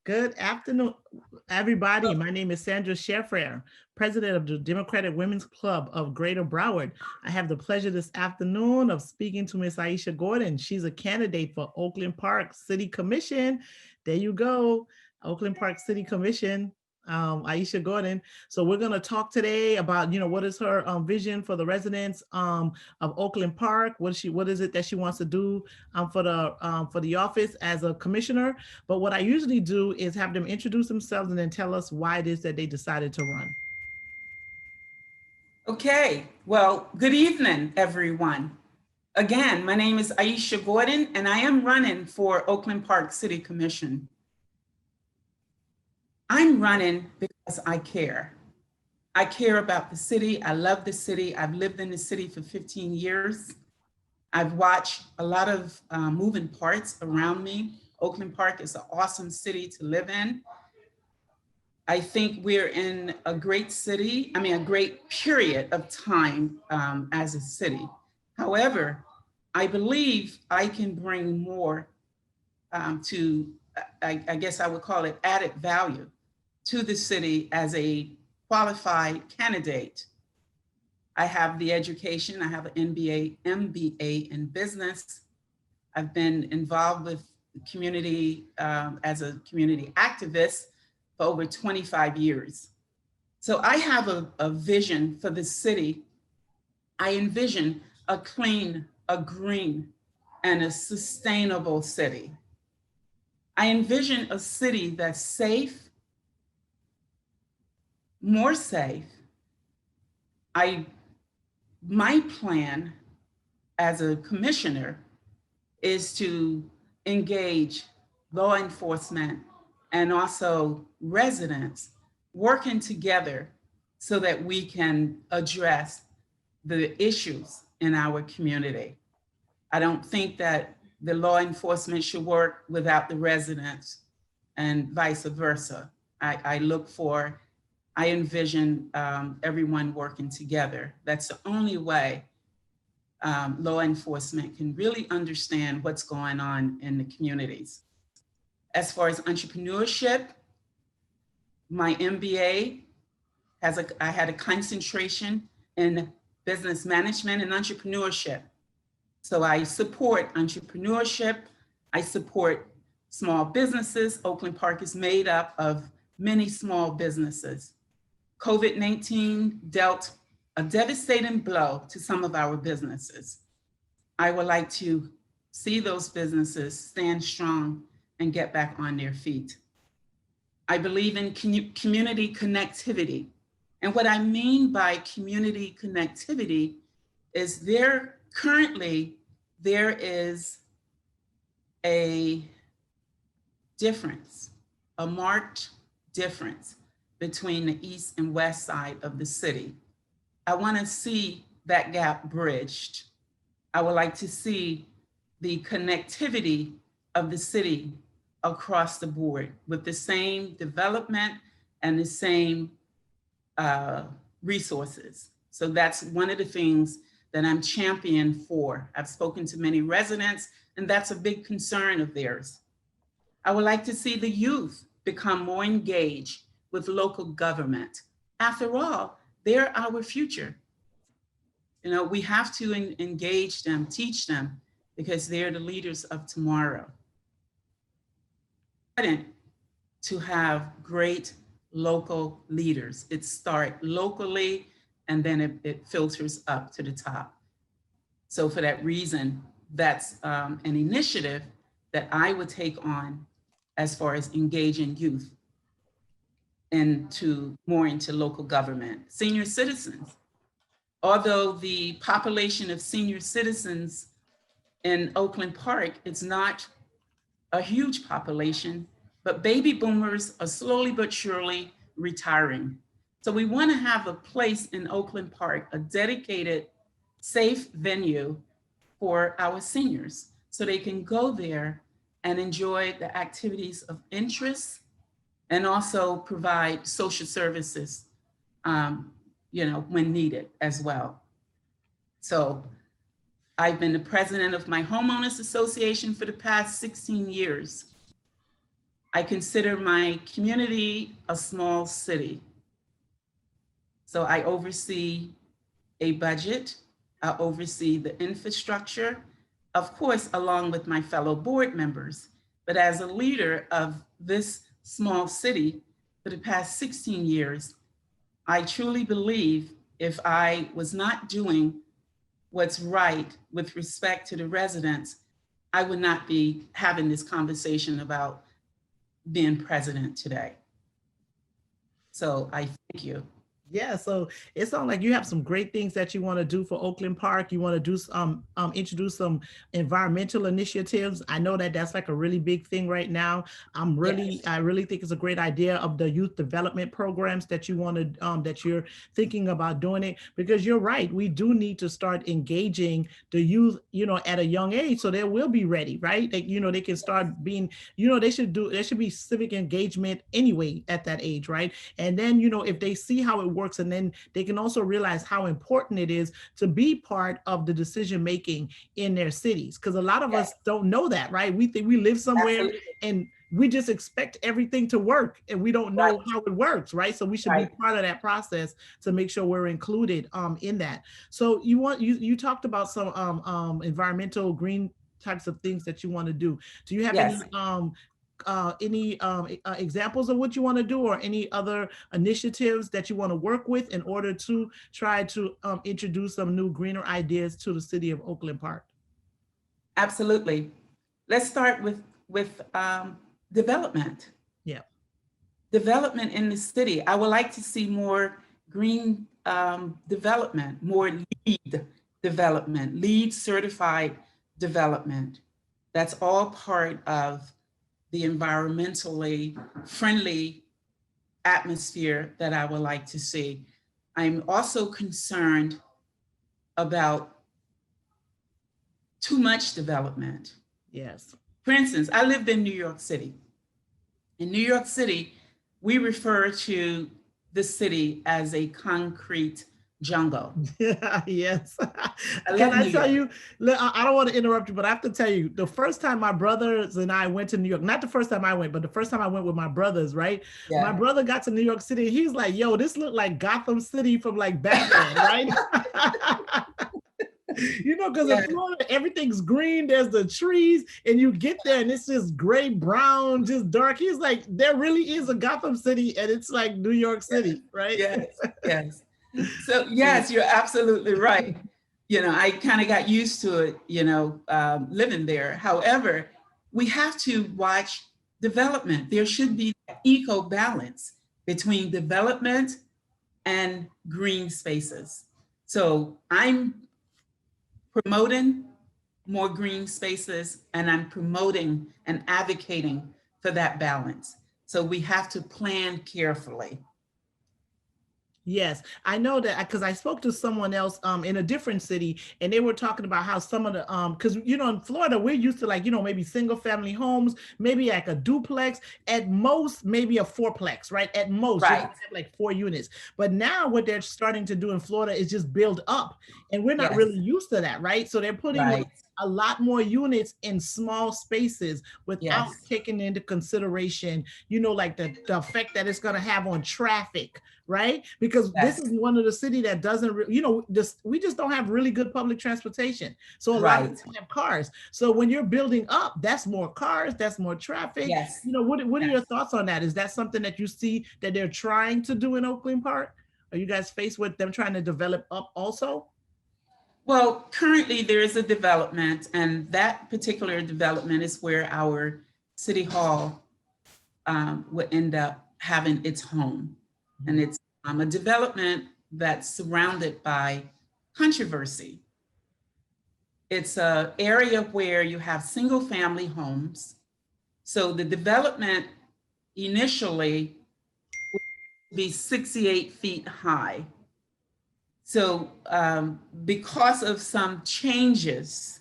Good afternoon, everybody. My name is Sandra Sheffer, president of the Democratic Women's Club of Greater Broward. I have the pleasure this afternoon of speaking to Miss Aisha Gordon. She's a candidate for Oakland Park City Commission. There you go, Oakland Park City Commission. Aisha Gordon. So we're going to talk today about, what is her vision for the residents of Oakland Park. What is it that she wants to do for the office as a commissioner? But what I usually do is have them introduce themselves and then tell us why it is that they decided to run. Okay, well, good evening, everyone. Again, my name is Aisha Gordon, and I am running for Oakland Park City Commission. I'm running because I care. I care about the city. I love the city. I've lived in the city for 15 years. I've watched a lot of moving parts around me. Oakland Park is an awesome city to live in. I think we're in a great city, a great period of time as a city. However, I believe I can bring more to, I guess I would call it added value to the city as a qualified candidate. I have the education, I have an MBA in business. I've been involved with the community as a community activist for over 25 years. So I have a vision for the city. I envision a clean, a green, and a sustainable city. I envision a city that's safe, more safe. My plan as a commissioner is to engage law enforcement and also residents working together so that we can address the issues in our community. I don't think that the law enforcement should work without the residents and vice versa. I envision everyone working together. That's the only way law enforcement can really understand what's going on in the communities. As far as entrepreneurship, my MBA I had a concentration in business management and entrepreneurship. So I support entrepreneurship. I support small businesses. Oakland Park is made up of many small businesses. COVID-19 dealt a devastating blow to some of our businesses. I would like to see those businesses stand strong and get back on their feet. I believe in community connectivity. And what I mean by community connectivity is currently there is a difference, a marked difference between the east and west side of the city. I want to see that gap bridged. I would like to see the connectivity of the city across the board with the same development and the same resources. So that's one of the things that I'm championing for. I've spoken to many residents, and that's a big concern of theirs. I would like to see the youth become more engaged with local government. After all, they're our future. We have to engage them, teach them, because they're the leaders of tomorrow. It's important to have great local leaders. It starts locally, and then it filters up to the top. So for that reason, that's an initiative that I would take on as far as engaging youth more into local government. Senior citizens. Although the population of senior citizens in Oakland Park is not a huge population, but baby boomers are slowly but surely retiring. So we want to have a place in Oakland Park, a dedicated, safe venue for our seniors so they can go there and enjoy the activities of interest and also provide social services, when needed as well. So I've been the president of my homeowners association for the past 16 years. I consider my community a small city. So I oversee a budget, I oversee the infrastructure, of course, along with my fellow board members. But as a leader of this small city for the past 16 years, I truly believe if I was not doing what's right with respect to the residents, I would not be having this conversation about being president today. So I thank you. Yeah, so it sounds like you have some great things that you want to do for Oakland Park. You want to do introduce some environmental initiatives. I know that that's like a really big thing right now. Yes. I really think it's a great idea of the youth development programs that you want to that you're thinking about doing it, because you're right. We do need to start engaging the youth, at a young age, so they will be ready, right? They can start being, there should be civic engagement anyway at that age, right? And then, if they see how it works, and then they can also realize how important it is to be part of the decision making in their cities, because a lot of us don't know that, right? We think we live somewhere. Absolutely. And we just expect everything to work, and we don't know how it works, right? So we should be part of that process to make sure we're included in that. So you talked about some environmental green types of things that you want to do. Do you have any examples of what you want to do, or any other initiatives that you want to work with in order to try to introduce some new greener ideas to the city of Oakland Park? Absolutely. Let's start with development. Yeah. Development in the city. I would like to see more green development, more LEED certified development. That's all part of the environmentally friendly atmosphere that I would like to see. I'm also concerned about too much development. Yes. For instance, I lived in New York City. In New York City, we refer to the city as a concrete jungle. Yes. Can I tell you, I don't want to interrupt you, but I have to tell you, the first time my brothers and I went to New York, not the first time I went, but the first time I went with my brothers, right? Yeah. My brother got to New York City, and he's like, yo, this looked like Gotham City from like Batman, right? Because in Florida, everything's green, there's the trees, and you get there and it's just gray, brown, just dark. He's like, there really is a Gotham City, and it's like New York City, right? Yes. So yes, you're absolutely right. I kind of got used to it, living there. However, we have to watch development. There should be eco balance between development and green spaces. So I'm promoting more green spaces, and I'm promoting and advocating for that balance. So we have to plan carefully. Yes, I know that, because I spoke to someone else in a different city, and they were talking about how some of the because in Florida we're used to, like, maybe single family homes, maybe like a duplex, at most maybe a fourplex, right? At most, right. Have like 4 units. But now what they're starting to do in Florida is just build up, and we're not really used to that, right? So they're putting a lot more units in small spaces without taking into consideration, like the effect that it's going to have on traffic, right? Because this is one of the city that doesn't, we just don't have really good public transportation. So a lot of people have cars. So when you're building up, that's more cars, that's more traffic. Yes. What are your thoughts on that? Is that something that you see that they're trying to do in Oakland Park? Are you guys faced with them trying to develop up also? Well, currently there is a development, and that particular development is where our city hall would end up having its home. And it's a development that's surrounded by controversy. It's an area where you have single family homes. So the development initially would be 68 feet high. So because of some changes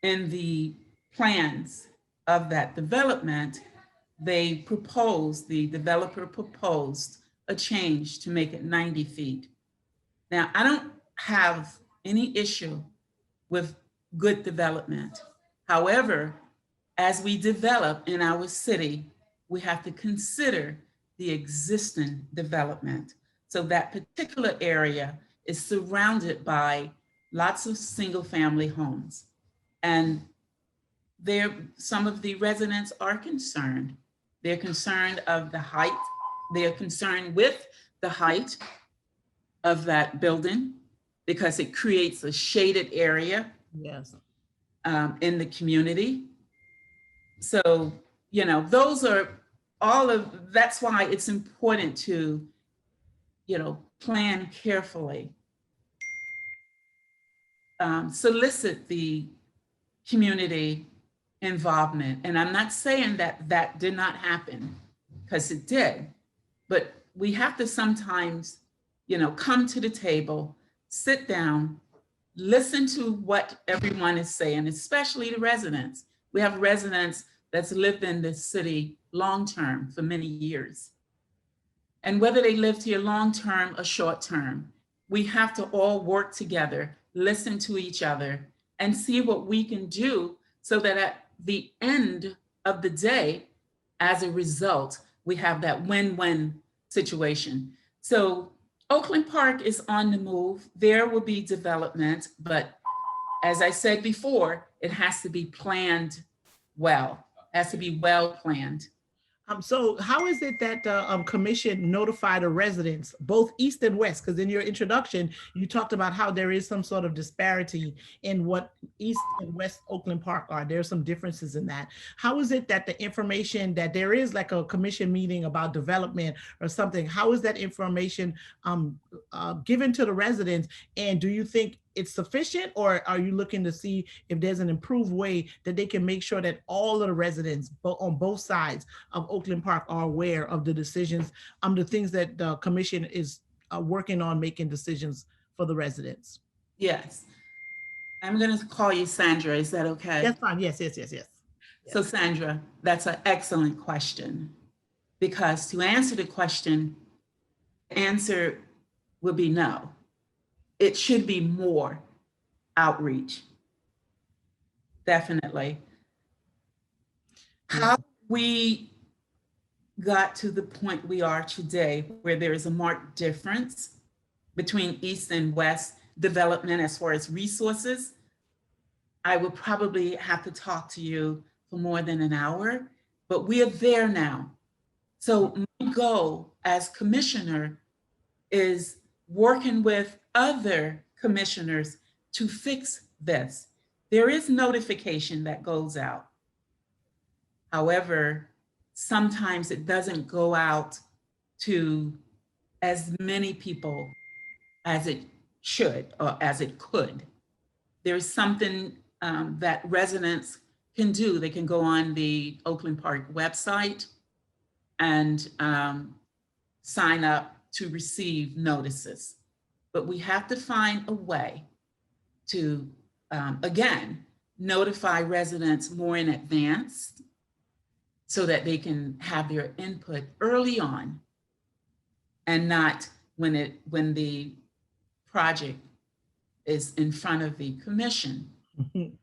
in the plans of that development, the developer proposed a change to make it 90 feet. Now, I don't have any issue with good development. However, as we develop in our city, we have to consider the existing development. So that particular area is surrounded by lots of single family homes. And some of the residents are concerned. They're concerned of the height. They're concerned with the height of that building because it creates a shaded area. Yes. In the community. So, you know, those are that's why it's important to, you know, plan carefully. Solicit the community involvement. And I'm not saying that that did not happen, because it did, but we have to sometimes, you know, come to the table, sit down, listen to what everyone is saying, especially the residents. We have residents that's lived in this city long-term for many years. And whether they lived here long-term or short-term, we have to all work together, listen to each other, and see what we can do so that at the end of the day, as a result, we have that win-win situation. So Oakland Park is on the move. There will be development, but as I said before, it has to be planned well. It has to be well planned. So how is it that the commission notified the residents, both east and west? Because in your introduction, you talked about how there is some sort of disparity in what East and West Oakland Park are. There are some differences in that. How is it that the information that there is like a commission meeting about development or something, how is that information given to the residents? And do you think it's sufficient, or are you looking to see if there's an improved way that they can make sure that all of the residents on both sides of Oakland Park are aware of the decisions, the things that the commission is working on making decisions for the residents? Yes. I'm going to call you Sandra. Is that okay? That's fine. Yes. So Sandra, that's an excellent question, because to answer the question, the answer would be no. It should be more outreach. Definitely. How we got to the point we are today, where there is a marked difference between East and West development as far as resources, I would probably have to talk to you for more than an hour, but we are there now. So my goal as commissioner is working with other commissioners to fix this. There is notification that goes out. However, sometimes it doesn't go out to as many people as it should or as it could. There's something that residents can do. They can go on the Oakland Park website and sign up to receive notices. But we have to find a way to, again, notify residents more in advance so that they can have their input early on, and not when the project is in front of the commission,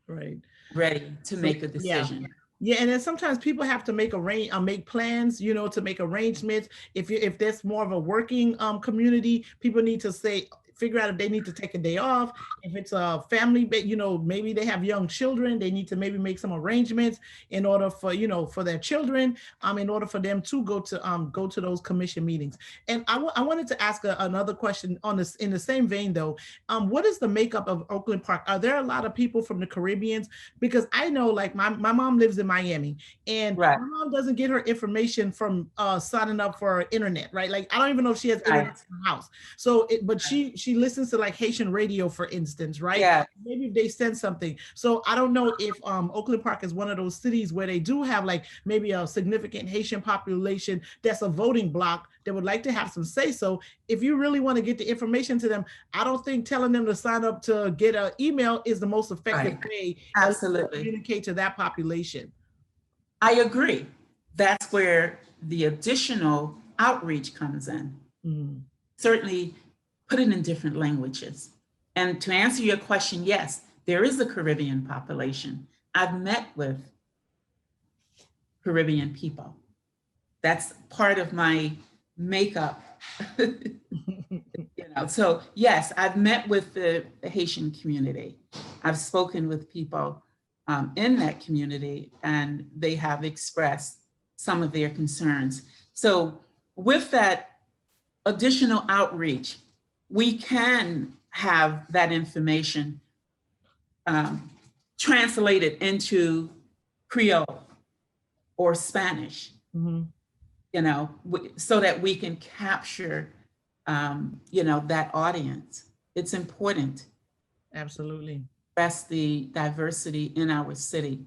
Right, ready to make a decision. Yeah, and then sometimes people have to make plans, you know, to make arrangements. If there's more of a working community, people need to figure out if they need to take a day off. If it's a family, you know, maybe they have young children, they need to maybe make some arrangements in order for, you know, for their children, in order for them to go to those commission meetings. And I wanted to ask another question on this, in the same vein though. What is the makeup of Oakland Park? Are there a lot of people from the Caribbeans? Because I know, like, my mom lives in Miami, and Right. my mom doesn't get her information from signing up for internet, right? Like, I don't even know if she has internet in her house. So, but she listens to like Haitian radio, for instance, right? Yeah. Maybe if they send something. So I don't know if Oakland Park is one of those cities where they do have like maybe a significant Haitian population that's a voting bloc that would like to have some say. So if you really want to get the information to them, I don't think telling them to sign up to get an email is the most effective way to communicate to that population. I agree. That's where the additional outreach comes in. Certainly put it in different languages. And to answer your question, yes, there is a Caribbean population. I've met with Caribbean people. That's part of my makeup. So yes, I've met with the Haitian community. I've spoken with people in that community, and they have expressed some of their concerns. So with that additional outreach, we can have that information translated into Creole or Spanish, so that we can capture, that audience. It's important. Absolutely. That's the diversity in our city,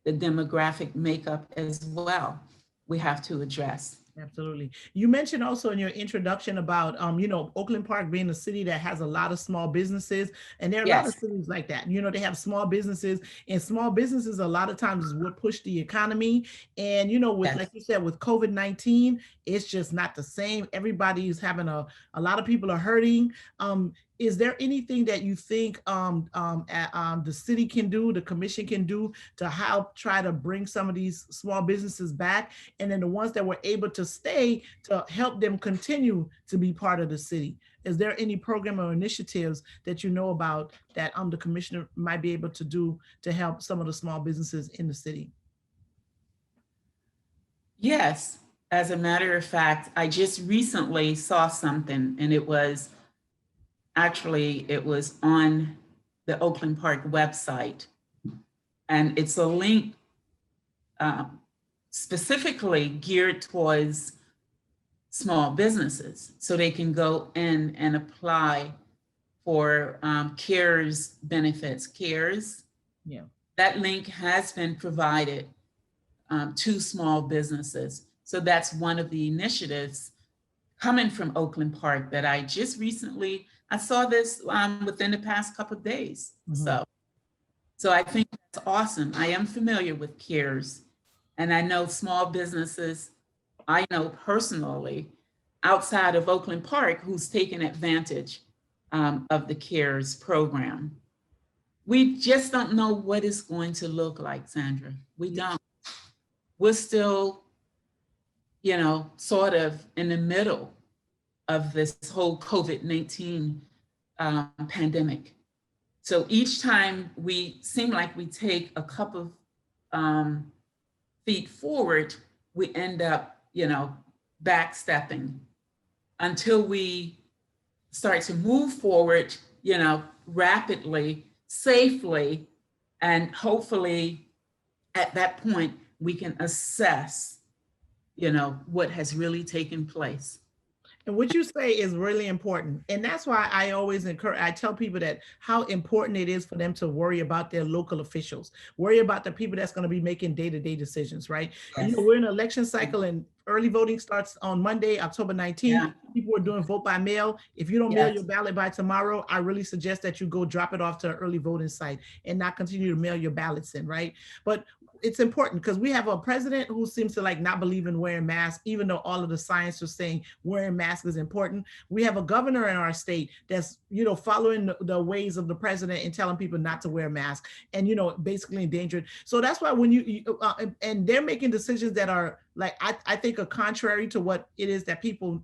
the demographic makeup as well, we have to address. Absolutely. You mentioned also in your introduction about, Oakland Park being a city that has a lot of small businesses, and there are a lot of cities like that. They have small businesses, and small businesses a lot of times is what push the economy. And, like you said, with COVID-19, it's just not the same. Everybody is having a lot of people are hurting. Is there anything that you think the city can do, the commission can do to help try to bring some of these small businesses back? And then the ones that were able to stay, to help them continue to be part of the city? Is there any program or initiatives that you know about that the commissioner might be able to do to help some of the small businesses in the city? Yes, as a matter of fact, I just recently saw something, and it was on the Oakland Park website, and it's a link specifically geared towards small businesses, so they can go in and apply for CARES benefits. CARES, that link has been provided to small businesses. So that's one of the initiatives coming from Oakland Park that I just recently, I saw this within the past couple of days. So I think that's awesome. I am familiar with CARES, and I know small businesses, I know personally outside of Oakland Park who's taken advantage of the CARES program. We just don't know what it's going to look like, Sandra. We don't. We're still, sort of in the middle of this whole COVID-19 pandemic. So each time we seem like we take a couple of feet forward, we end up, backstepping until we start to move forward, rapidly, safely, and hopefully at that point we can assess, what has really taken place. And what you say is really important. And that's why I always I tell people that how important it is for them to worry about their local officials, worry about the people that's going to be making day-to-day decisions, right? Yes. And, we're in an election cycle, and early voting starts on Monday, October 19th. People are doing vote by mail. If you don't mail your ballot by tomorrow, I really suggest that you go drop it off to an early voting site and not continue to mail your ballots in, right? But it's important because we have a president who seems to not believe in wearing masks, even though all of the science is saying wearing masks is important. We have a governor in our state that's, following the ways of the president and telling people not to wear masks and, basically endangered. So that's why when and they're making decisions that are I think are contrary to what it is that people,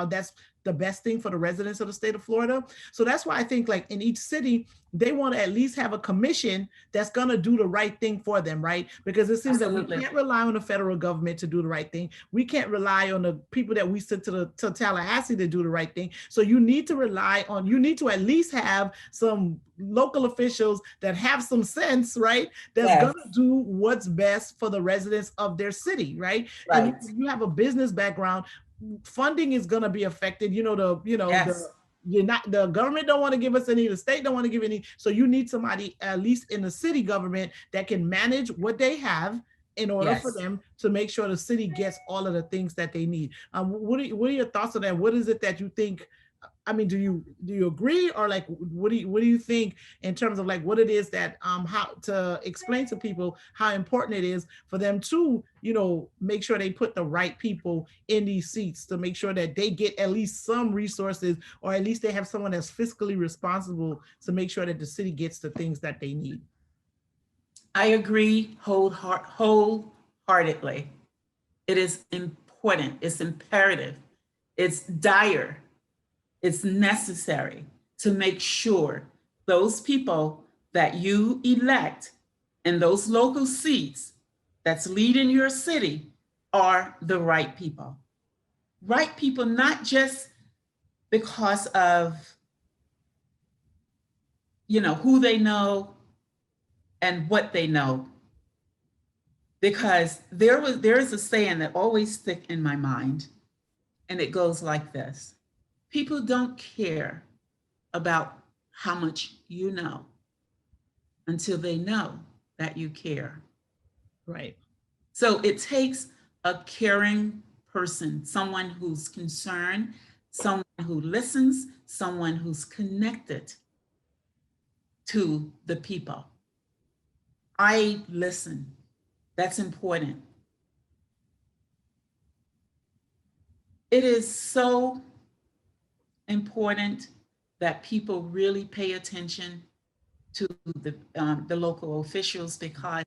that's the best thing for the residents of the state of Florida. So that's why I think in each city, they want to at least have a commission that's going to do the right thing for them, right? Because it seems that we can't rely on the federal government to do the right thing. We can't rely on the people that we send to Tallahassee to do the right thing. So you need to at least have some local officials that have some sense, right? That's going to do what's best for the residents of their city, right? And if you have a business background, funding is going to be affected. The government don't want to give us any, the state don't want to give any. So you need somebody, at least in the city government, that can manage what they have in order for them to make sure the city gets all of the things that they need. What are your thoughts on that? What is it that you think? I mean, do you agree, or what do you think in terms of what it is that how to explain to people how important it is for them to make sure they put the right people in these seats to make sure that they get at least some resources, or at least they have someone that's fiscally responsible to make sure that the city gets the things that they need? I agree wholeheartedly wholeheartedly. It is important, it's imperative, it's dire, it's necessary to make sure those people that you elect in those local seats that's leading your city are the right people. Right people, not just because of, who they know and what they know. Because there is a saying that always stick in my mind, and it goes like this: people don't care about how much you know until they know that you care. Right. So it takes a caring person, someone who's concerned, someone who listens, someone who's connected to the people. I listen. That's important. It is so important that people really pay attention to the local officials, because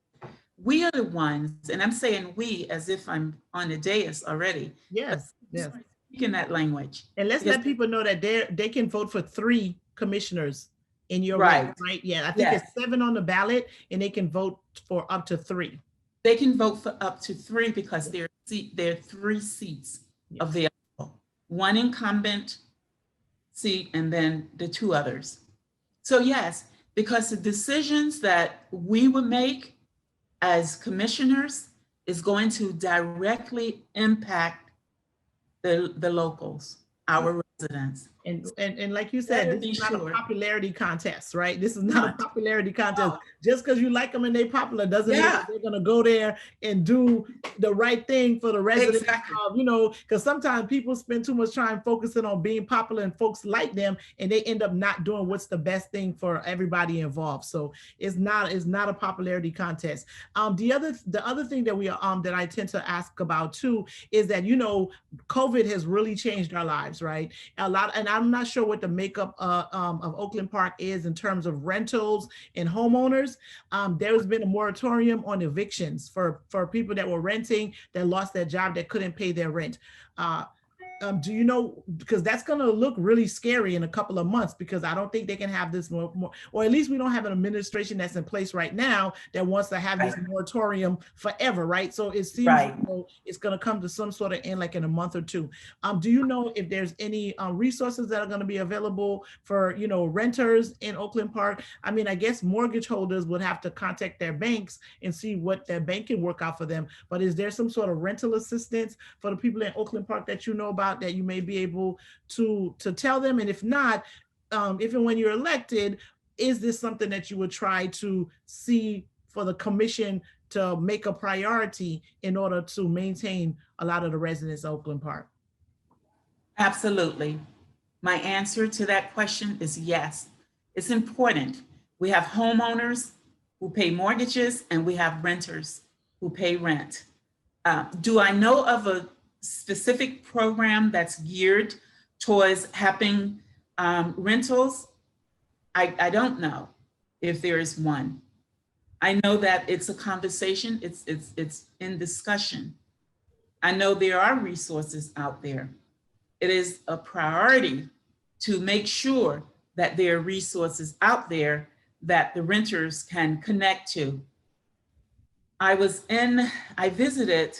we are the ones, and I'm saying we as if I'm on the dais already. Yes. Yes. Speaking that language. And let's Because- let people know that they can vote for 3 commissioners in your Right. region, right? Yeah, I think Yes. it's 7 on the ballot, and they can vote for up to 3. They can vote for up to 3 because there are 3 seats available. 1 incumbent seat and then the 2 others. So yes, because the decisions that we will make as commissioners is going to directly impact the locals, our residents. And like you said, Better this be is not sure. a popularity contest, right? This is not a Not. popularity contest. No. Just because you like them and they're popular doesn't mean Yeah. that they're gonna go there and do the right thing for the residents. Exactly. Because sometimes people spend too much time focusing on being popular and folks like them, and they end up not doing what's the best thing for everybody involved. So it's not a popularity contest. The other thing that that I tend to ask about too is that COVID has really changed our lives, right? And I'm not sure what the makeup of Oakland Park is in terms of rentals and homeowners. There's been a moratorium on evictions for people that were renting, that lost their job, that couldn't pay their rent. Do you know, because that's going to look really scary in a couple of months, because I don't think they can have this more, or at least we don't have an administration that's in place right now that wants to have this moratorium forever, right? So it seems like it's going to come to some sort of end like in a month or 2. Do you know if there's any resources that are going to be available for, renters in Oakland Park? I mean, I guess mortgage holders would have to contact their banks and see what their bank can work out for them. But is there some sort of rental assistance for the people in Oakland Park that you know about, that you may be able to tell them? And if not, if and when you're elected, is this something that you would try to see for the commission to make a priority in order to maintain a lot of the residents of Oakland Park? Absolutely. My answer to that question is yes. It's important. We have homeowners who pay mortgages, and we have renters who pay rent. Do I know of a specific program that's geared towards helping rentals? I don't know if there is one. I know that it's a conversation, it's in discussion. I know there are resources out there. It is a priority to make sure that there are resources out there that the renters can connect to. I visited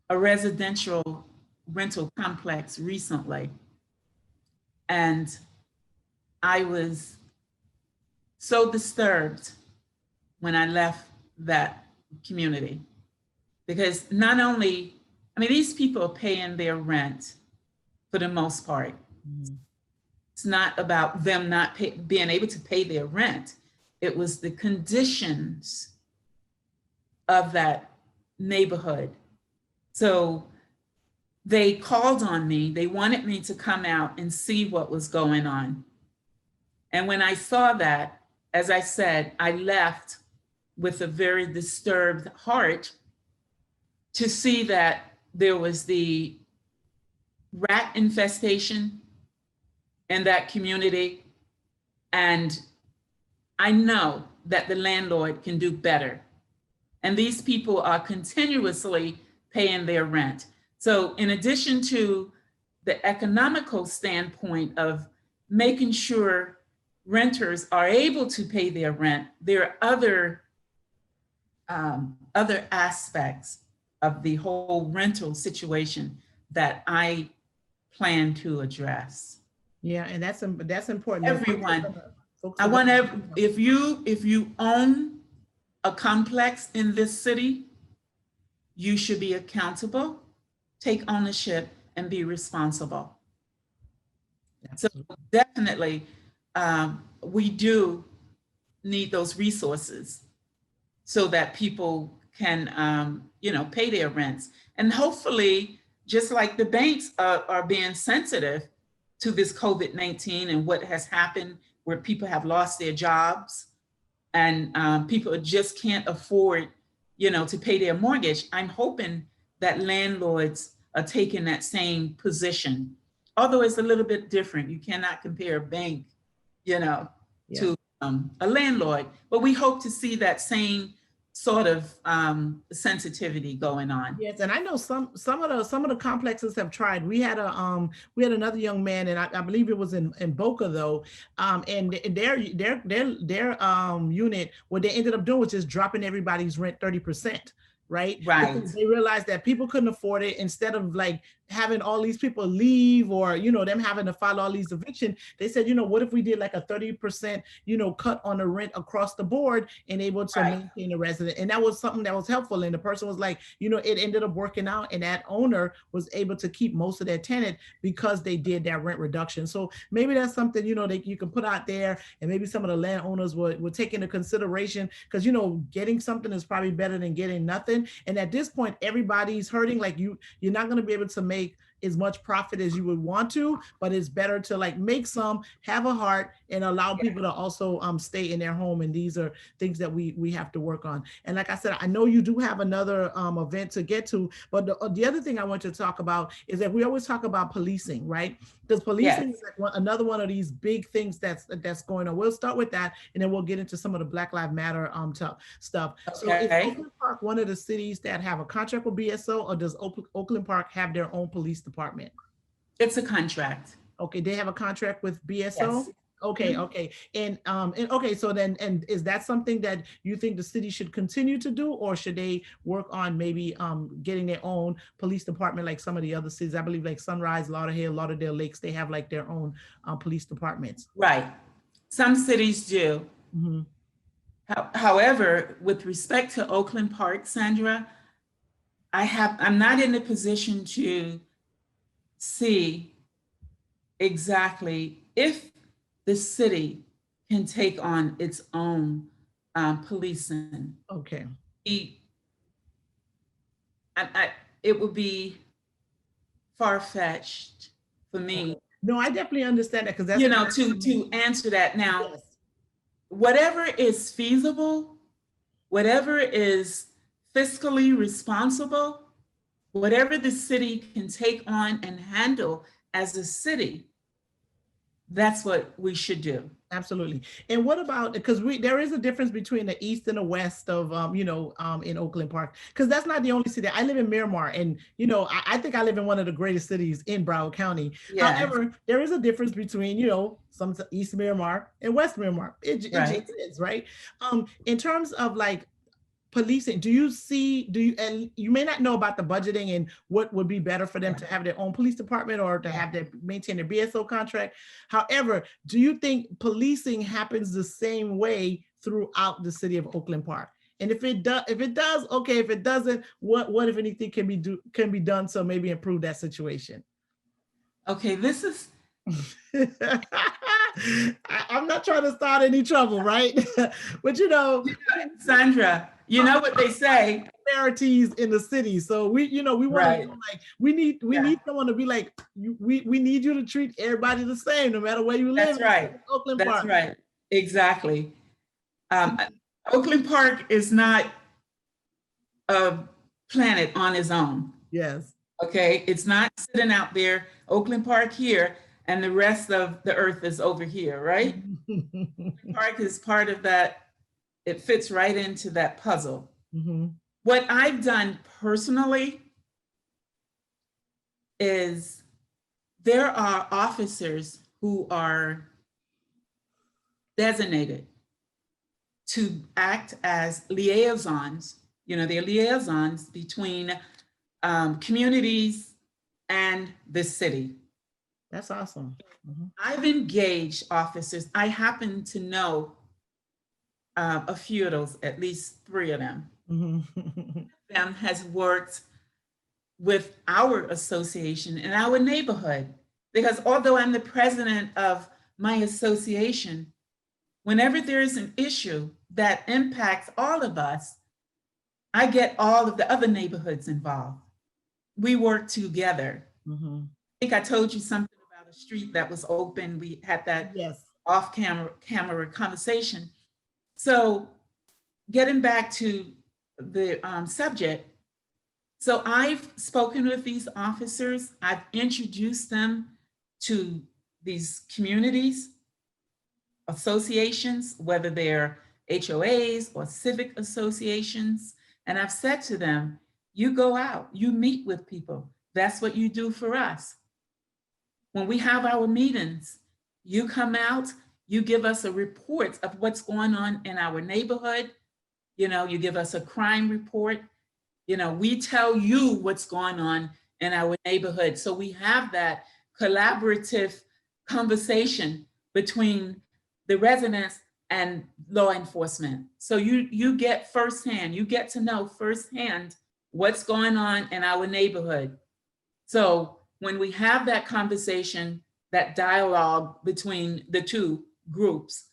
a residential rental complex recently, and I was so disturbed when I left that community, because not only, these people are paying their rent for the most part. Mm-hmm. It's not about them not being able to pay their rent. It was the conditions of that neighborhood. So they called on me. They wanted me to come out and see what was going on. And when I saw that, as I said, I left with a very disturbed heart to see that there was the rat infestation in that community. And I know that the landlord can do better. And these people are continuously paying their rent. So in addition to the economical standpoint of making sure renters are able to pay their rent, there are other aspects of the whole rental situation that I plan to address. Yeah, and that's important. Everyone, I want to, if you own a complex in this city, you should be accountable, take ownership, and be responsible. So definitely, we do need those resources so that people can, pay their rents. And hopefully, just like the banks are being sensitive to this COVID-19 and what has happened where people have lost their jobs and people just can't afford, to pay their mortgage. I'm hoping that landlords are taking that same position, although it's a little bit different. You cannot compare a bank, to a landlord, but we hope to see that same sort of sensitivity going on. Yes, and I know some of the complexes have tried. We had another young man, and I believe it was in Boca though, and their unit, what they ended up doing was just dropping everybody's rent 30%. Right. Because they realized that people couldn't afford it. Instead of like having all these people leave or, them having to file all these eviction, they said, what if we did like a 30%, cut on the rent across the board and able to maintain the resident. And that was something that was helpful. And the person was like, it ended up working out, and that owner was able to keep most of their tenant because they did that rent reduction. So maybe that's something, that you can put out there, and maybe some of the landowners would take into consideration, because, getting something is probably better than getting nothing. And at this point, everybody's hurting. Like you're not going to be able to make as much profit as you would want to, but it's better to like make some, have a heart, and allow people to also stay in their home. And these are things that we have to work on. And like I said, I know you do have another event to get to, but the other thing I want to talk about is that we always talk about policing, right? Because policing is like another one of these big things that's going on. We'll start with that, and then we'll get into some of the Black Lives Matter stuff. Okay. So is Oakland Park one of the cities that have a contract with BSO, or does Oakland Park have their own police department? It's a contract. Okay, they have a contract with BSO? Yes. Okay, okay. And okay, so then, and is that something that you think the city should continue to do, or should they work on maybe getting their own police department like some of the other cities? I believe like Sunrise, Lauderdale Lakes, they have like their own police departments. Right. Some cities do. Mm-hmm. However, with respect to Oakland Park, Sandra, I'm not in a position to see exactly if the city can take on its own policing. Okay. It would be far-fetched for me. No, I definitely understand that, because that's to answer that now. Yes. Whatever is feasible, whatever is fiscally responsible, whatever the city can take on and handle as a city, that's what we should do. Absolutely. And what about, because there is a difference between the east and the west of in Oakland Park, because that's not the only city. I live in Miramar, and I think I live in one of the greatest cities in Broward County. Yes. However, there is a difference between some East Miramar and West Miramar. It is, right? In terms of like policing, and you may not know about the budgeting and what would be better for them to have their own police department or to have maintain their BSO contract. However, do you think policing happens the same way throughout the city of Oakland Park? And if it does, okay. If it doesn't, what if anything can be done to maybe improve that situation? Okay, this is. I'm not trying to start any trouble, right? But Sandra, you know what they say, disparities in the city. So we want to like we need someone to be like, we need you to treat everybody the same no matter where you live. That's right. Oakland Park. That's right. Exactly. Oakland Park is not a planet on its own. Yes. Okay. It's not sitting out there, Oakland Park here, and the rest of the earth is over here, right? Park is part of that. It fits right into that puzzle. Mhm. What I've done personally is there are officers who are designated to act as liaisons. They're liaisons between communities and the city. That's awesome. Mhm. I've engaged officers. I happen to know a few of those, at least 3 of them. Mhm. Them has worked with our association in our neighborhood, because although I'm the president of my association, whenever there is an issue that impacts all of us, I get all of the other neighborhoods involved. We work together. Mhm. I think I told you something about a street that was open. We had that Yes. off camera conversation. So getting back to the subject, so I've spoken with these officers. I've introduced them to these communities, associations, whether they're HOAs or civic associations. And I've said to them, you go out, you meet with people. That's what you do for us. When we have our meetings, you come out, you give us a report of what's going on in our neighborhood. You give us a crime report. We tell you what's going on in our neighborhood. So we have that collaborative conversation between the residents and law enforcement. So you get firsthand, you get to know firsthand what's going on in our neighborhood. So when we have that conversation, that dialogue between the two groups,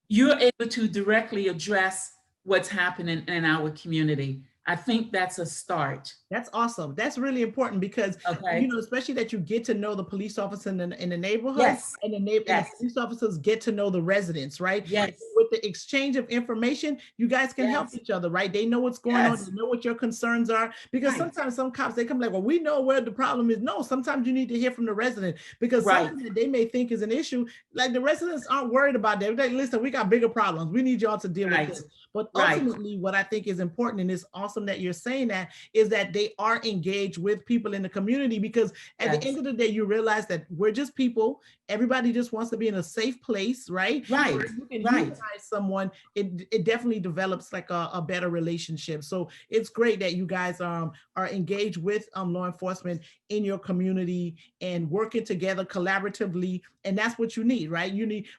you're able to directly address what's happening in our community. I think that's a start. That's awesome. That's really important because, Okay. especially that you get to know the police officer in the neighborhood, Yes. and and the Yes. police officers get to know the residents, right? Yes. With the exchange of information, you guys can help Yes. each other, right? They know what's going on. Yes. They know what your concerns are. Because Right. sometimes some cops, they come like, well, we know where the problem is. No, sometimes you need to hear from the resident, because Right. something that they may think is an issue, like the residents aren't worried about that. They're like, listen, we got bigger problems. We need y'all to deal with Right. this. But Right. ultimately, what I think is important, and it's awesome that you're saying that, is that they are engaged with people in the community, because at the Yes. end of the day, you realize that we're just people. Everybody just wants to be in a safe place, right? Right. Where you can Right. humanize someone, it definitely develops like a better relationship. So it's great that you guys are engaged with law enforcement in your community and working together collaboratively. And that's what you need, right?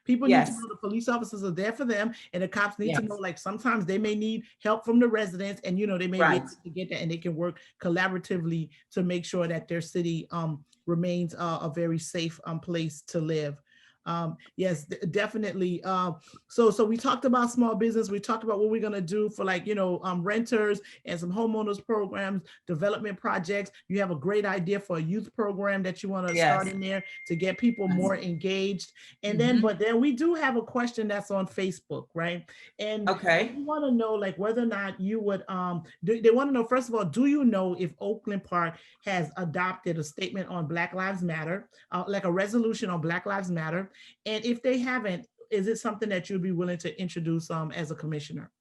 People need to Yes. know the police officers are there for them, and the cops need to Yes. know, like, sometimes they may need help from the residents, and they may be Right. able to get that, and they can work collaboratively to make sure that their city remains a very safe place to live. Yes, definitely. So we talked about small business. We talked about what we're gonna do for, like, renters and some homeowners programs, development projects. You have a great idea for a youth program that you want to start Yes. in there to get people Yes. more engaged. And Mhm. but then we do have a question that's on Facebook, right? And Okay. we want to know, like, whether or not you would they want to know, first of all, do you know if Oakland Park has adopted a statement on Black Lives Matter, like a resolution on Black Lives Matter? And if they haven't, is it something that you'd be willing to introduce as a commissioner?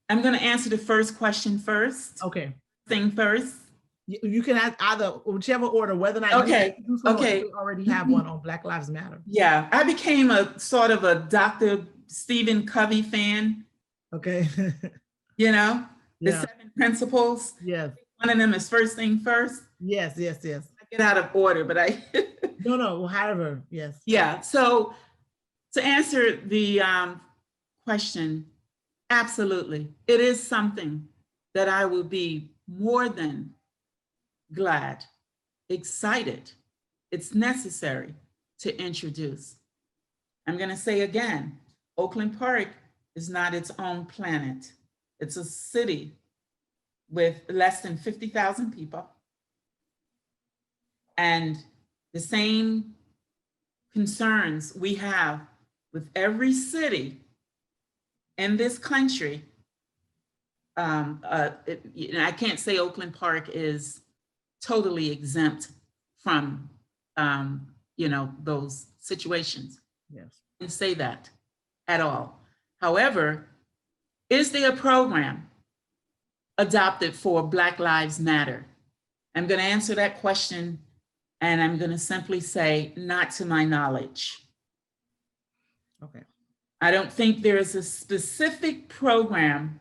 I'm going to answer the first question first. Okay. Thing first. You can add either, whichever order, whether or not Okay. you introduce one, or Okay. if they already have one on Black Lives Matter. Yeah, I became a sort of a Dr. Stephen Covey fan. Okay. The Yeah. 7 principles. Yes. One of them is first thing first. Yes. I get out of order, but I. No. However, yes. Yeah. So to answer the question, absolutely, it is something that I will be more than glad, excited. It's necessary to introduce. I'm going to say again, Oakland Park is not its own planet. It's a city with less than 50,000 people. And the same concerns we have with every city in this country. I can't say Oakland Park is totally exempt from, those situations. Yes. I didn't say that at all. However, is there a program adopted for Black Lives Matter? I'm going to answer that question, and I'm going to simply say, not to my knowledge. Okay. I don't think there is a specific program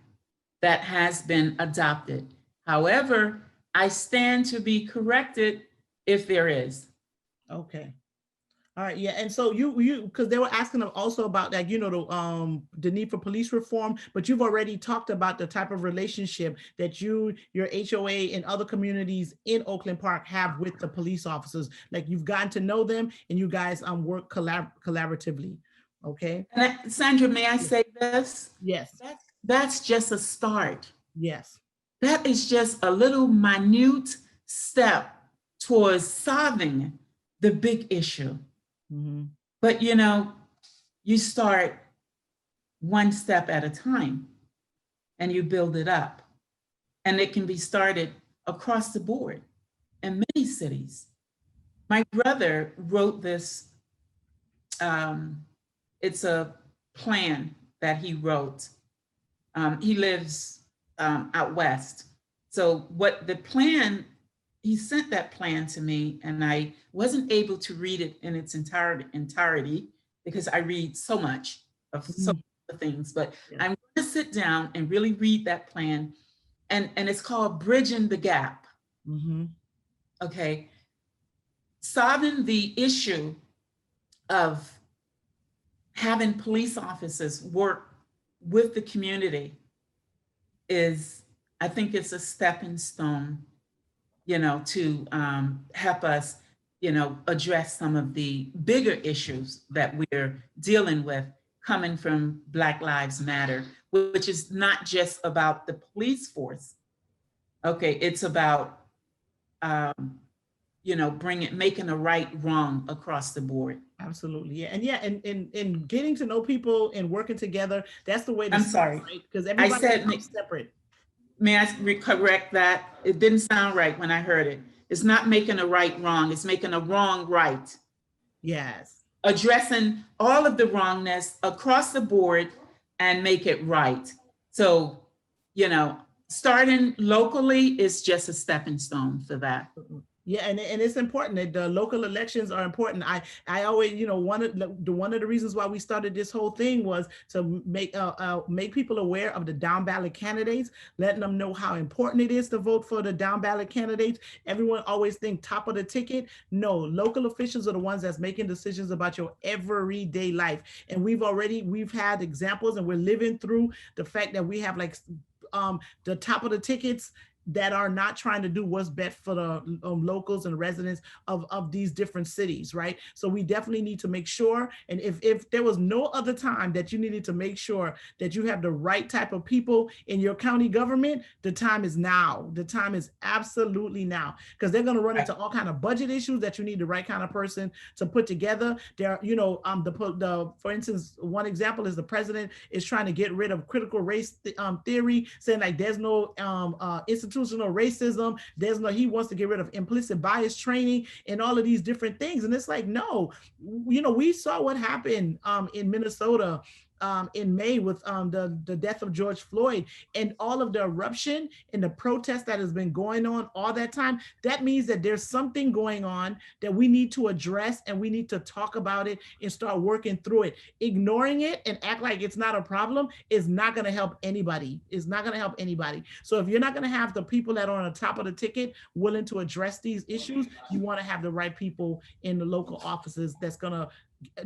that has been adopted. However, I stand to be corrected if there is. Okay. All right, yeah, and so you because they were asking also about like the need for police reform, but you've already talked about the type of relationship that your HOA and other communities in Oakland Park have with the police officers. Like you've gotten to know them and you guys work collaboratively. Okay. And Sandra, may I say this? Yes. That's just a start. Yes. That is just a little minute step towards solving the big issue. Mm-hmm. But you start one step at a time and you build it up. And it can be started across the board in many cities. My brother wrote this, it's a plan that he wrote. He lives out west. So what the plan, he sent that plan to me and I wasn't able to read it in its entirety because I read so much of so many things, but I'm going to sit down and really read that plan. And it's called Bridging the Gap. Mm-hmm. Okay. Solving the issue of having police officers work with the community is, I think it's a stepping stone, to help us, address some of the bigger issues that we're dealing with coming from Black Lives Matter, which is not just about the police force. Okay, it's about, making a right wrong across the board. Absolutely. Yeah. And getting to know people and working together, that's the way to I'm sorry. Because everybody is separate. May I correct that? It didn't sound right when I heard it. It's not making a right wrong, it's making a wrong right. Yes. Addressing all of the wrongness across the board and make it right. So, starting locally is just a stepping stone for that. Yeah, and it's important that the local elections are important. I always, one of the reasons why we started this whole thing was to make people aware of the down ballot candidates, letting them know how important it is to vote for the down ballot candidates. Everyone always think top of the ticket. No, local officials are the ones that's making decisions about your everyday life. And we've had examples, and we're living through the fact that we have like the top of the tickets that are not trying to do what's best for the locals and residents of these different cities, right? So we definitely need to make sure, and if there was no other time that you needed to make sure that you have the right type of people in your county government, the time is now. The time is absolutely now, because they're going to run into all kind of budget issues that you need the right kind of person to put together. There, for instance, one example is the president is trying to get rid of critical race theory, saying like there's no institutional racism, he wants to get rid of implicit bias training and all of these different things. And it's like, no, we saw what happened in Minnesota in May with the death of George Floyd, and all of the eruption and the protest that has been going on all that time. That means that there's something going on that we need to address, and we need to talk about it and start working through it. Ignoring it and act like it's not a problem is not going to help anybody. It's not going to help anybody. So if you're not going to have the people that are on the top of the ticket willing to address these issues, you want to have the right people in the local offices that's going to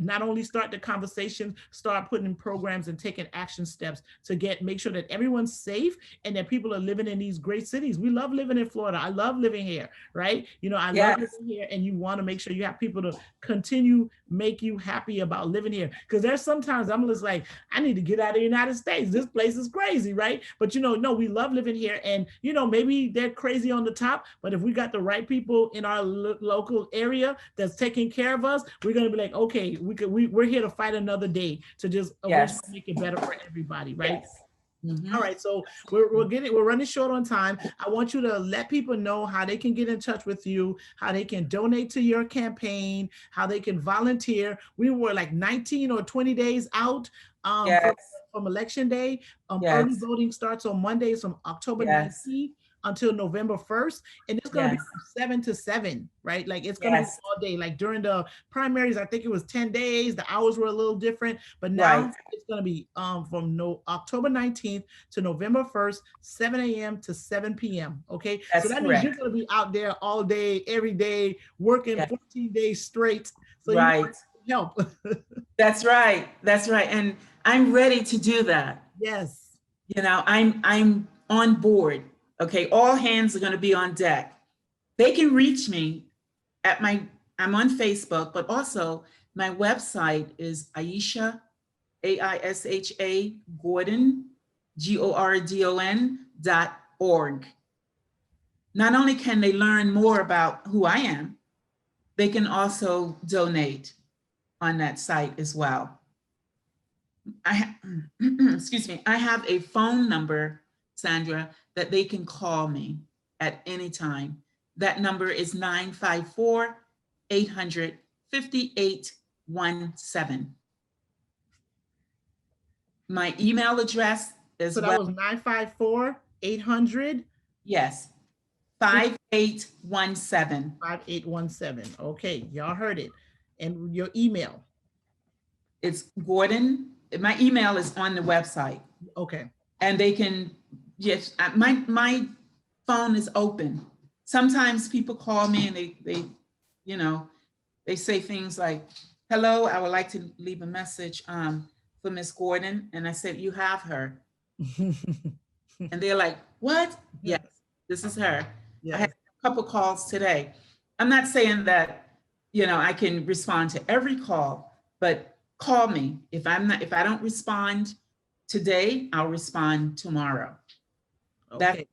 not only start the conversation, start putting in programs and taking action steps to make sure that everyone's safe and that people are living in these great cities. We love living in Florida. I love living here, right? I love living here, and you want to make sure you have people to continue make you happy about living here. Because there's sometimes I'm just like, I need to get out of the United States. This place is crazy, right? But no, we love living here, and maybe they're crazy on the top, but if we got the right people in our local area that's taking care of us, we're gonna be like, okay, we're here to fight another day to just make it better for everybody, right? Yes. Mm-hmm. All right, so we're running short on time. I want you to let people know how they can get in touch with you, how they can donate to your campaign, how they can volunteer. We were like 19 or 20 days out Yes, from Election Day. Early yes, voting starts on Mondays from October yes, 19th until November 1st. And it's going to be yes, from 7 to 7, right? Like it's going to be yes, all day. Like during the primaries, I think it was 10 days. The hours were a little different, but right. now it's going to be from October 19th to November 1st, 7 a.m. to 7 p.m. Okay. So That's that means you're correct. going to be out there all day, every day, working Yes, 14 days straight. So you right. help. That's right. That's right. And I'm ready to do that. Yes. You know, I'm on board. Okay, all hands are going to be on deck. They can reach me at I'm on Facebook, but also my website is Aisha, Aisha Gordon, GORDON.org. Not only can they learn more about who I am, they can also donate on that site as well. Excuse me, I have a phone number, Sandra, that they can call me at any time. That number is 954-800-5817. My email address as So that well, was 954-800. yes, 5817. 5817. Okay, y'all heard it. And your email. It's Gordon. My email is on the website, Okay. and they can, yes, my phone is open. Sometimes people call me and they, you know, they say things like, hello, I would like to leave a message for Miss Gordon. And I said, you have her. And they're like, what? Yes, this is her. I had Yes. a couple calls today. I'm not saying that, you know, I can respond to every call, but call me. If I don't respond today, I'll respond tomorrow. That's Okay.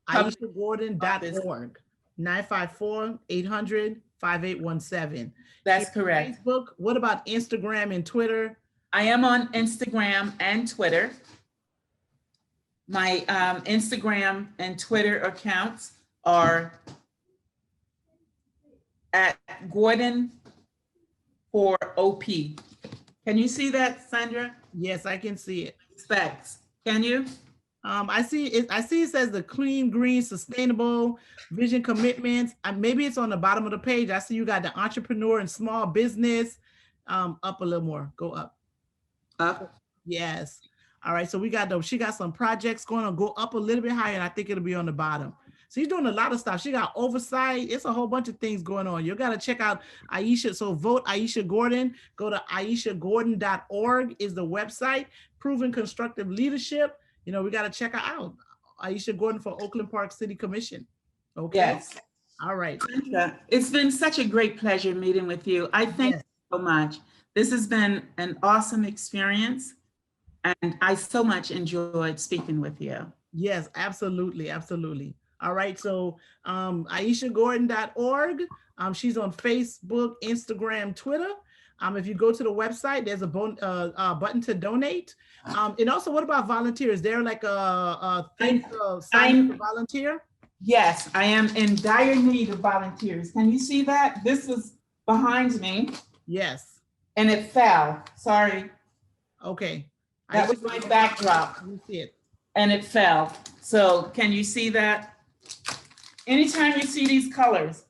public office. AishaGordon.org. 954-800-5817. That's correct. Facebook. What about Instagram and Twitter? I am on Instagram and Twitter. My Instagram and Twitter accounts are at Gordon for OP. Can you see that, Sandra? Yes, I can see it. Specs. Can you? I see it. I see it says the clean, green, sustainable vision commitments. Maybe it's on the bottom of the page. I see you got the entrepreneur and small business. Up a little more. Go up. Up. Yes. All right. So we got she got some projects going on. Go up a little bit higher, and I think it'll be on the bottom. So she's doing a lot of stuff. She got oversight. It's a whole bunch of things going on. You got to check out Aisha. So vote Aisha Gordon. Go to AishaGordon.org is the website. Proven constructive leadership. You know, we got to check her out. Aisha Gordon for Oakland Park City Commission. Okay. Yes. All right. Sandra, it's been such a great pleasure meeting with you. I thank you so much. This has been an awesome experience, and I so much enjoyed speaking with you. Yes, absolutely. Absolutely. All right. So AishaGordon.org. She's on Facebook, Instagram, Twitter. If you go to the website, there's a button to donate. And also, what about volunteers? Is there like a thing to sign up to volunteer? Yes, I am in dire need of volunteers. Can you see that? This is behind me. Yes. And it fell. Sorry. Okay. That was my backdrop. Let me see it. And it fell. So can you see that? Anytime you see these colors,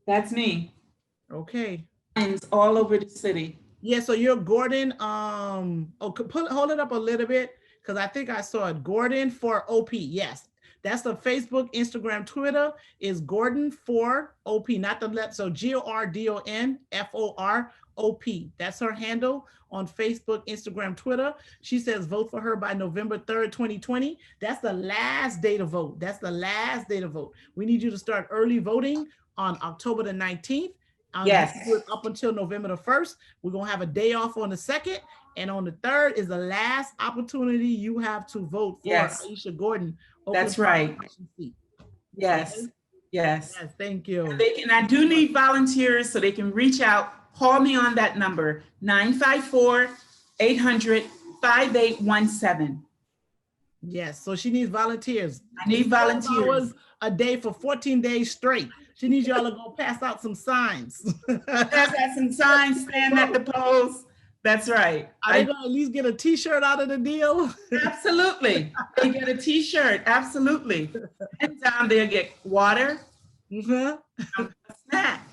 that's me. Okay. It's all over the city. Yeah, so you're Gordon. Hold it up a little bit because I think I saw it. Gordon for OP. Yes, that's the Facebook, Instagram, Twitter is Gordon for OP, not the left. So GORDONFOROP. That's her handle on Facebook, Instagram, Twitter. She says vote for her by November 3rd, 2020. That's the last day to vote. That's the last day to vote. We need you to start early voting on October the 19th. Yes. Do it up until November the 1st. We're going to have a day off on the 2nd. And on the 3rd is the last opportunity you have to vote for Aisha Gordon. That's right. Yes. Okay? Yes. Yes. Thank you. And I do need volunteers so they can reach out. Call me on that number, 954-800-5817. Yes. So she needs volunteers. I need volunteers. A day for 14 days straight. She needs y'all to go pass out some signs. Pass out some signs, stand at the polls. That's right. Are they gonna at least get a T-shirt out of the deal? Absolutely. They get a T-shirt. Absolutely. And they'll get water, Mhm. a snack.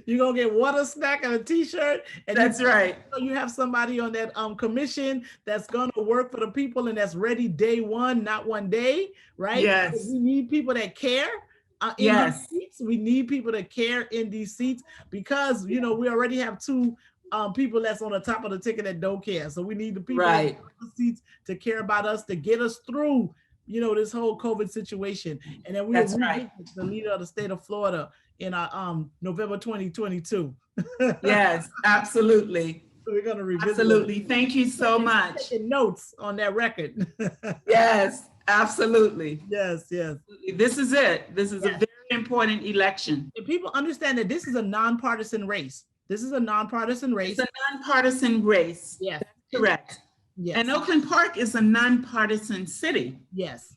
You're gonna get water, snack, and a T-shirt. And That's right. you have somebody on that commission that's gonna work for the people and that's ready day one, not one day, right? Yes. Because we need people that care. In Yes. these seats. We need people that care in these seats because we already have two people that's on the top of the ticket that don't care. So we need the people Right. in the seats to care about us, to get us through, this whole COVID situation. And then we'll right. the leader of the state of Florida in November 2022. Yes, absolutely. So we're gonna revisit. Absolutely. Thank you so much. Taking notes on that record. Yes, absolutely. Yes. This is it. This is a very important election. And people understand that this is a nonpartisan race. This is a nonpartisan race. It's a nonpartisan race. Yes. That's correct. Yes. And Oakland Park is a nonpartisan city. Yes.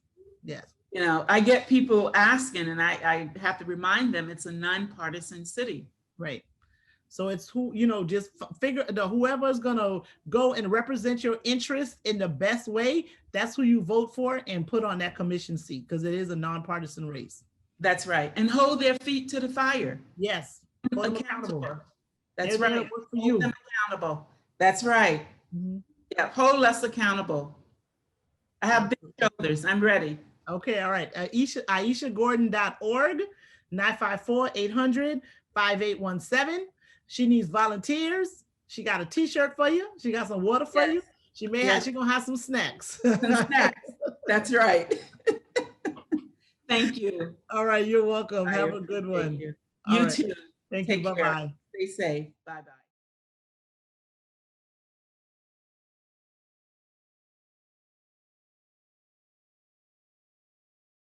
I get people asking, and I have to remind them it's a nonpartisan city. Right. So it's just figure whoever is gonna go and represent your interests in the best way. That's who you vote for and put on that commission seat because it is a nonpartisan race. That's right. And hold their feet to the fire. Yes. Hold them accountable. That's They're right. for Hold you. them accountable. That's right. Mm-hmm. Yeah. Hold us accountable. I have big shoulders. I'm ready. Okay. All right. AishaGordon.org, 954-800-5817. She needs volunteers. She got a T-shirt for you. She got some water for you. She she's gonna have some snacks. Some snacks. That's right. Thank you. All right, you're welcome. Have a good one. You All right. too. Thank Take you. Bye-bye. Stay safe. Bye-bye.